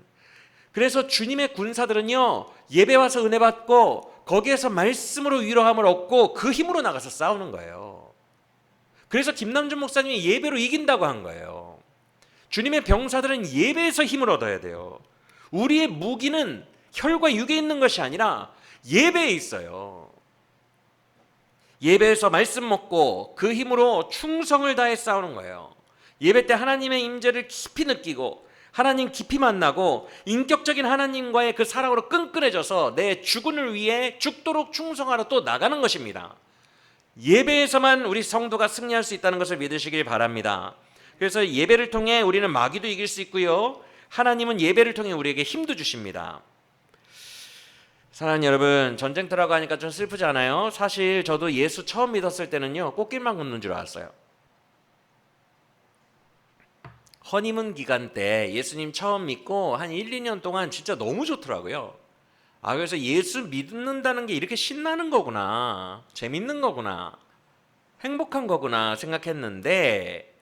그래서 주님의 군사들은요, 예배 와서 은혜 받고 거기에서 말씀으로 위로함을 얻고 그 힘으로 나가서 싸우는 거예요. 그래서 김남준 목사님이 예배로 이긴다고 한 거예요. 주님의 병사들은 예배에서 힘을 얻어야 돼요. 우리의 무기는 혈과 육에 있는 것이 아니라 예배에 있어요. 예배에서 말씀 먹고 그 힘으로 충성을 다해 싸우는 거예요. 예배 때 하나님의 임재를 깊이 느끼고 하나님 깊이 만나고 인격적인 하나님과의 그 사랑으로 끈끈해져서 내 주군을 위해 죽도록 충성하러 또 나가는 것입니다. 예배에서만 우리 성도가 승리할 수 있다는 것을 믿으시길 바랍니다. 그래서 예배를 통해 우리는 마귀도 이길 수 있고요, 하나님은 예배를 통해 우리에게 힘도 주십니다. 사랑하는 여러분, 전쟁터라고 하니까 좀 슬프지 않아요? 사실 저도 예수 처음 믿었을 때는요, 꽃길만 걷는 줄 알았어요. 허니문 기간 때 예수님 처음 믿고 한 1, 2년 동안 진짜 너무 좋더라고요. 그래서 예수 믿는다는 게 이렇게 신나는 거구나, 재밌는 거구나, 행복한 거구나 생각했는데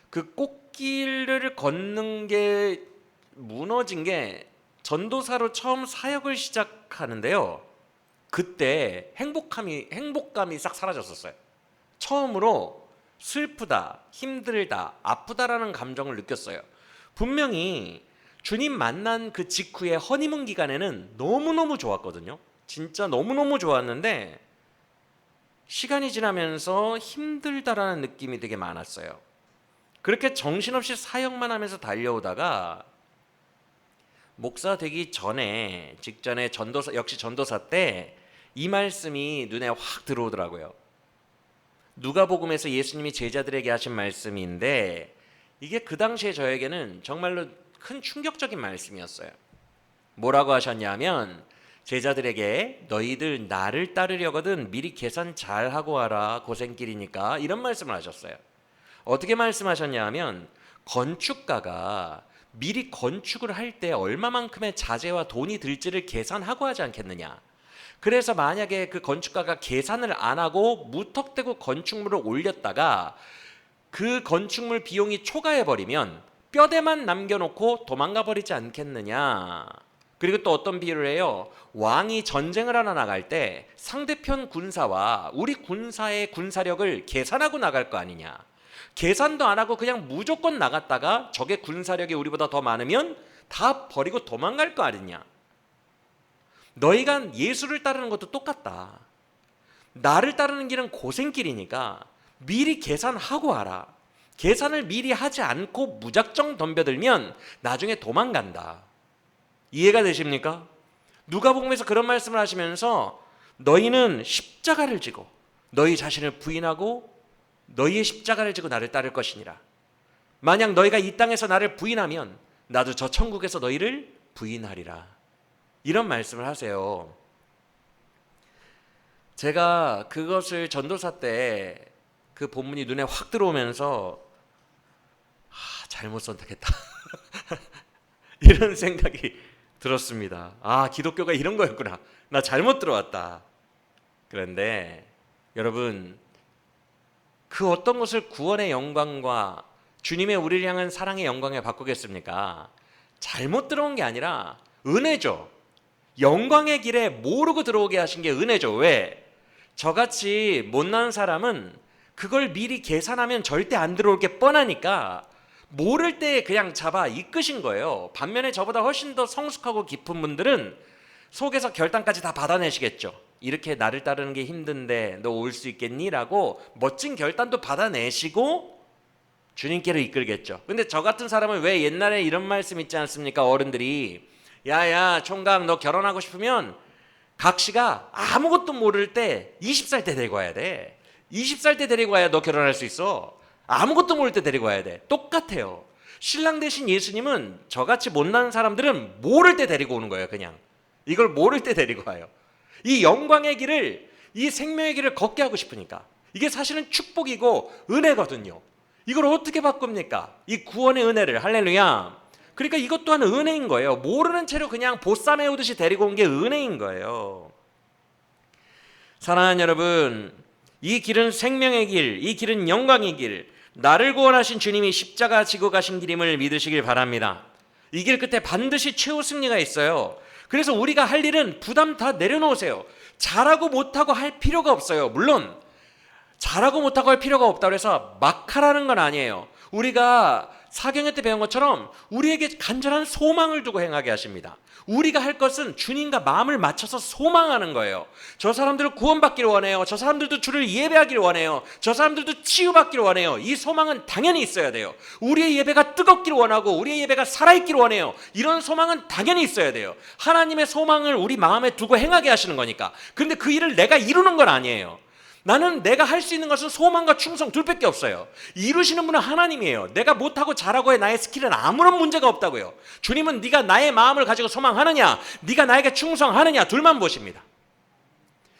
그 꽃길을 걷는 게 무너진 게 전도사로 처음 사역을 시작하는데요. 그때 행복감이 싹 사라졌었어요. 처음으로 슬프다, 힘들다, 아프다라는 감정을 느꼈어요. 분명히 주님 만난 그 직후의 허니문 기간에는 너무너무 좋았거든요. 진짜 너무너무 좋았는데 시간이 지나면서 힘들다라는 느낌이 되게 많았어요. 그렇게 정신없이 사역만 하면서 달려오다가 목사 되기 직전에 역시 전도사 때 이 말씀이 눈에 확 들어오더라고요. 누가복음에서 예수님이 제자들에게 하신 말씀인데 이게 그 당시에 저에게는 정말로 큰 충격적인 말씀이었어요. 뭐라고 하셨냐면 제자들에게 너희들 나를 따르려거든 미리 계산 잘하고 와라, 고생길이니까, 이런 말씀을 하셨어요. 어떻게 말씀하셨냐면 건축가가 미리 건축을 할 때 얼마만큼의 자재와 돈이 들지를 계산하고 하지 않겠느냐. 그래서 만약에 그 건축가가 계산을 안 하고 무턱대고 건축물을 올렸다가 그 건축물 비용이 초과해버리면 뼈대만 남겨놓고 도망가 버리지 않겠느냐. 그리고 또 어떤 비유를 해요. 왕이 전쟁을 하러 나갈 때 상대편 군사와 우리 군사의 군사력을 계산하고 나갈 거 아니냐. 계산도 안 하고 그냥 무조건 나갔다가 적의 군사력이 우리보다 더 많으면 다 버리고 도망갈 거 아니냐. 너희가 예수를 따르는 것도 똑같다. 나를 따르는 길은 고생길이니까 미리 계산하고 하라. 계산을 미리 하지 않고 무작정 덤벼들면 나중에 도망간다. 이해가 되십니까? 누가복음에서 그런 말씀을 하시면서 너희는 십자가를 지고 너희 자신을 부인하고 너희의 십자가를 지고 나를 따를 것이니라. 만약 너희가 이 땅에서 나를 부인하면 나도 저 천국에서 너희를 부인하리라. 이런 말씀을 하세요. 제가 그것을 전도사 때 그 본문이 눈에 확 들어오면서 잘못 선택했다 이런 생각이 들었습니다. 아, 기독교가 이런 거였구나. 나 잘못 들어왔다. 그런데 여러분, 그 어떤 것을 구원의 영광과 주님의 우리를 향한 사랑의 영광에 바꾸겠습니까? 잘못 들어온 게 아니라 은혜죠. 영광의 길에 모르고 들어오게 하신 게 은혜죠. 왜? 저같이 못난 사람은 그걸 미리 계산하면 절대 안 들어올 게 뻔하니까 모를 때 그냥 잡아 이끄신 거예요. 반면에 저보다 훨씬 더 성숙하고 깊은 분들은 속에서 결단까지 다 받아내시겠죠. 이렇게 나를 따르는 게 힘든데 너 올 수 있겠니? 라고 멋진 결단도 받아내시고 주님께로 이끌겠죠. 근데 저 같은 사람은 왜 옛날에 이런 말씀 있지 않습니까? 어른들이 야야 총각 너 결혼하고 싶으면 각시가 아무것도 모를 때 20살 때 데리고 와야 돼. 20살 때 데리고 와야 너 결혼할 수 있어. 아무것도 모를 때 데리고 와야 돼. 똑같아요. 신랑 대신 예수님은 저같이 못난 사람들은 모를 때 데리고 오는 거예요. 그냥 이걸 모를 때 데리고 와요. 이 영광의 길을, 이 생명의 길을 걷게 하고 싶으니까. 이게 사실은 축복이고 은혜거든요. 이걸 어떻게 바꿉니까? 이 구원의 은혜를. 할렐루야. 그러니까 이것 또한 은혜인 거예요. 모르는 채로 그냥 보쌈 해오듯이 데리고 온 게 은혜인 거예요. 사랑하는 여러분, 이 길은 생명의 길, 이 길은 영광의 길, 나를 구원하신 주님이 십자가 지고 가신 길임을 믿으시길 바랍니다. 이 길 끝에 반드시 최후 승리가 있어요. 그래서 우리가 할 일은 부담 다 내려놓으세요. 잘하고 못하고 할 필요가 없어요. 물론 잘하고 못하고 할 필요가 없다고 해서 막 하라는 건 아니에요. 우리가 사경회 때 배운 것처럼 우리에게 간절한 소망을 두고 행하게 하십니다. 우리가 할 것은 주님과 마음을 맞춰서 소망하는 거예요. 저 사람들을 구원받기를 원해요. 저 사람들도 주를 예배하기를 원해요. 저 사람들도 치유받기를 원해요. 이 소망은 당연히 있어야 돼요. 우리의 예배가 뜨겁기를 원하고 우리의 예배가 살아있기를 원해요. 이런 소망은 당연히 있어야 돼요. 하나님의 소망을 우리 마음에 두고 행하게 하시는 거니까. 그런데 그 일을 내가 이루는 건 아니에요. 나는 내가 할 수 있는 것은 소망과 충성 둘밖에 없어요. 이루시는 분은 하나님이에요. 내가 못하고 잘하고의 나의 스킬은 아무런 문제가 없다고요. 주님은 네가 나의 마음을 가지고 소망하느냐, 네가 나에게 충성하느냐 둘만 보십니다.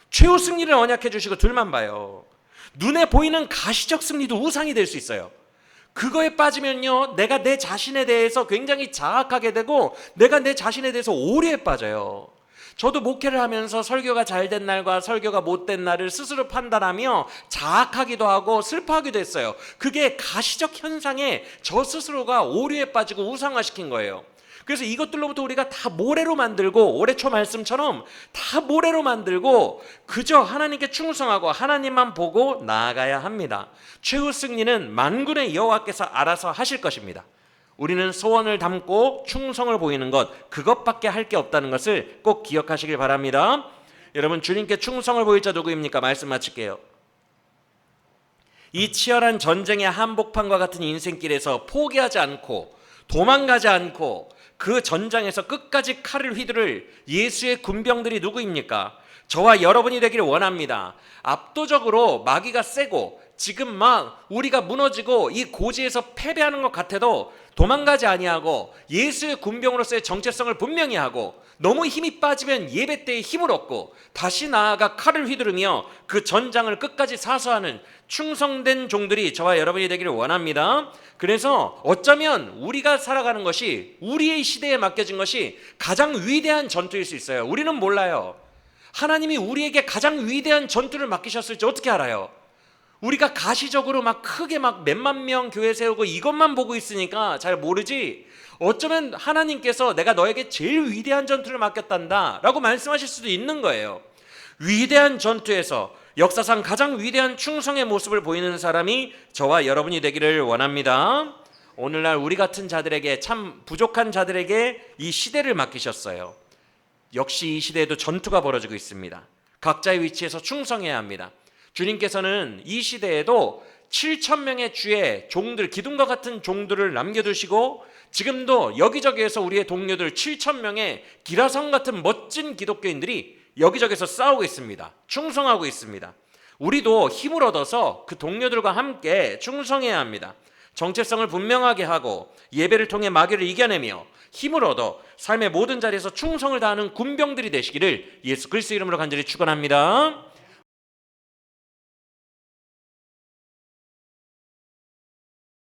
최후 승리를 언약해 주시고 둘만 봐요. 눈에 보이는 가시적 승리도 우상이 될 수 있어요. 그거에 빠지면요, 내가 내 자신에 대해서 굉장히 자학하게 되고 내가 내 자신에 대해서 오류에 빠져요. 저도 목회를 하면서 설교가 잘된 날과 설교가 못된 날을 스스로 판단하며 자학하기도 하고 슬퍼하기도 했어요. 그게 가시적 현상에 저 스스로가 오류에 빠지고 우상화시킨 거예요. 그래서 이것들로부터 우리가 다 모래로 만들고, 올해 초 말씀처럼 다 모래로 만들고 그저 하나님께 충성하고 하나님만 보고 나아가야 합니다. 최후 승리는 만군의 여호와께서 알아서 하실 것입니다. 우리는 소원을 담고 충성을 보이는 것, 그것밖에 할 게 없다는 것을 꼭 기억하시길 바랍니다. 여러분, 주님께 충성을 보일 자 누구입니까? 말씀 마칠게요. 이 치열한 전쟁의 한복판과 같은 인생길에서 포기하지 않고 도망가지 않고 그 전장에서 끝까지 칼을 휘두를 예수의 군병들이 누구입니까? 저와 여러분이 되기를 원합니다. 압도적으로 마귀가 세고 지금 막 우리가 무너지고 이 고지에서 패배하는 것 같아도 도망가지 아니하고 예수의 군병으로서의 정체성을 분명히 하고 너무 힘이 빠지면 예배 때에 힘을 얻고 다시 나아가 칼을 휘두르며 그 전장을 끝까지 사수하는 충성된 종들이 저와 여러분이 되기를 원합니다. 그래서 어쩌면 우리가 살아가는 것이, 우리의 시대에 맡겨진 것이 가장 위대한 전투일 수 있어요. 우리는 몰라요. 하나님이 우리에게 가장 위대한 전투를 맡기셨을지 어떻게 알아요? 우리가 가시적으로 막 크게 막 몇만 명 교회 세우고 이것만 보고 있으니까 잘 모르지, 어쩌면 하나님께서 내가 너에게 제일 위대한 전투를 맡겼단다 라고 말씀하실 수도 있는 거예요. 위대한 전투에서 역사상 가장 위대한 충성의 모습을 보이는 사람이 저와 여러분이 되기를 원합니다. 오늘날 우리 같은 자들에게, 참 부족한 자들에게 이 시대를 맡기셨어요. 역시 이 시대에도 전투가 벌어지고 있습니다. 각자의 위치에서 충성해야 합니다. 주님께서는 이 시대에도 7,000명의 주의 종들, 기둥과 같은 종들을 남겨두시고 지금도 여기저기에서 우리의 동료들 7,000명의 기라성 같은 멋진 기독교인들이 여기저기서 싸우고 있습니다. 충성하고 있습니다. 우리도 힘을 얻어서 그 동료들과 함께 충성해야 합니다. 정체성을 분명하게 하고 예배를 통해 마귀를 이겨내며 힘을 얻어 삶의 모든 자리에서 충성을 다하는 군병들이 되시기를 예수 그리스도 이름으로 간절히 축원합니다.